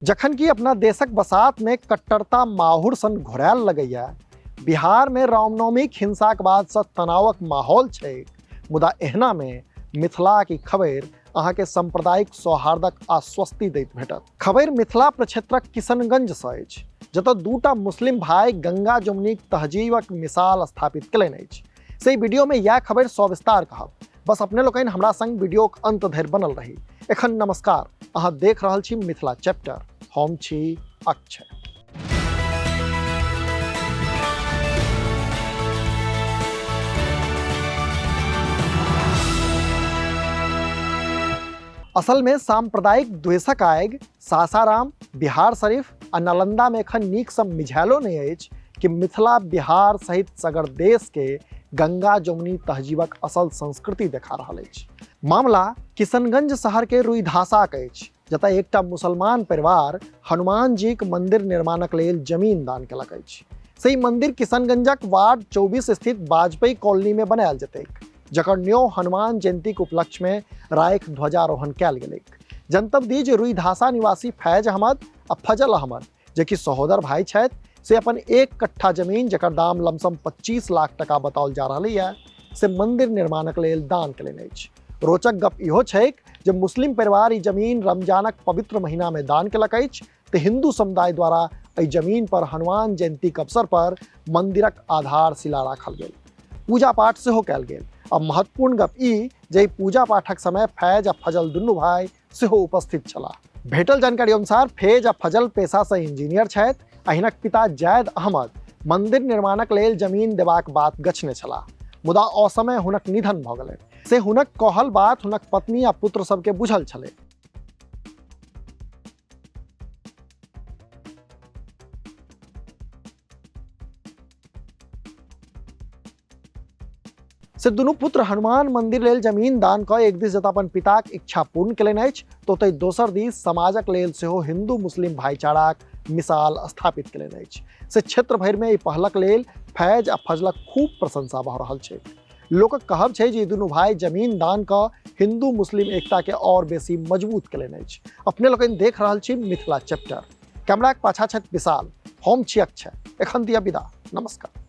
जखन कि अपना देशक बसात में कट्टरता माहुर सन घुरायल लगैया, बिहार में रामनवमीक हिंसाक बाद सँ तनावक माहौल छै। मुदा एहना में मिथिला की खबर अहाँ के सांप्रदायिक सौहार्दक आश्वस्ति दैत भेटत। खबर मिथिला प्रक्षेत्रक किशनगंज सँ अछि, जतऽ दूटा मुस्लिम भाई गंगा जमुनीक तहजीबक मिसाल स्थापित केलनि अछि। से वीडियो में यह खबर सविस्तार कहब, बस अपने लोकनि हमरा संग वीडियोक अंत धरि बनल रही। एखन नमस्कार, अहाँ देख रहल छी मिथिला चैप्टर, हम छी अक्षय। असल में सांप्रदायिक द्वेषक आगि सासाराम, बिहार शरीफ आ नालंदा में एखन नीक सँ मिझायलो नहीं अछि कि मिथिला बिहार सहित सगर देश के गंगा जमुनी तहजीबक असल संस्कृति देखा रहल अछि। मामला किशनगंज शहर के रुइधासाक अछि, जतऽ एकटा मुसलमान परिवार हनुमान जी के मंदिर निर्माणक लेल जमीन दान केलक अछि। से मंदिर किशनगंजक वार्ड 24 स्थित वाजपेयी कॉलोनी में बनायल जेतैक, जकर न्यो हनुमान जयंती के उपलक्ष्य में राखि ध्वजारोहण कयल गेलैक। जनतब दी जे रुइधासा निवासी फैज अहमद आ फजल अहमद, जे कि सहोदर भाई छथि, से अपन 1 कट्ठा जमीन, जकर दाम लमसम 25 लाख टका बताओल जा रहल है, से मंदिर निर्माणक लेल दान केलनि अछि। रोचक गप इहो छैक जे मुस्लिम परिवार ई जमीन रमजानक पवित्र महीना में दान केलक अछि, तो हिंदू समुदाय द्वारा एहि जमीन पर हनुमान जयंती के अवसर पर मंदिरक आधारशिला राखल गेल, पूजा पाठ सेहो कयल गेल। अब महत्वपूर्ण गप ई जे पूजा पाठक समय फैज आ फजल दुनू भाई सेहो उपस्थित छलाह। भेटल जानकारी अनुसार फैज आ फजल पेशा से इंजीनियर छथि आ हिनक पिता जैद अहमद मंदिर निर्माणक लेल जमीन देबाक बात गछने छलाह, मुदा असमय हुनक निधन भऽ गेलनि। से हुनक कहल बात हुनक पत्नी आ पुत्र सबके बुझल छलै। से दुनू पुत्र हनुमान मंदिर लेल जमीन दान कऽ एक दिस जतऽ अपन पिताक इच्छा पूर्ण केलनि अछि, तो ओतहि दोसर दिस समाजक लेल सेहो हिंदू मुस्लिम भाईचाराक मिसाल स्थापित केलनि अछि। से क्षेत्र भरि में ई पहलक लेल फैज आ फजलक खूब प्रशंसा भऽ रहल छै। लोकक कहब छै जे दुनू भाई जमीन दान कऽ हिंदू मुस्लिम एकता के और बेसी मजबूत केलनि अछि। अपने लोकनि देख रहल छी मिथिला चैप्टर। कैमराक पाछा छथि विशाल, हम छी अक्षय। एखन दिया विदा, नमस्कार।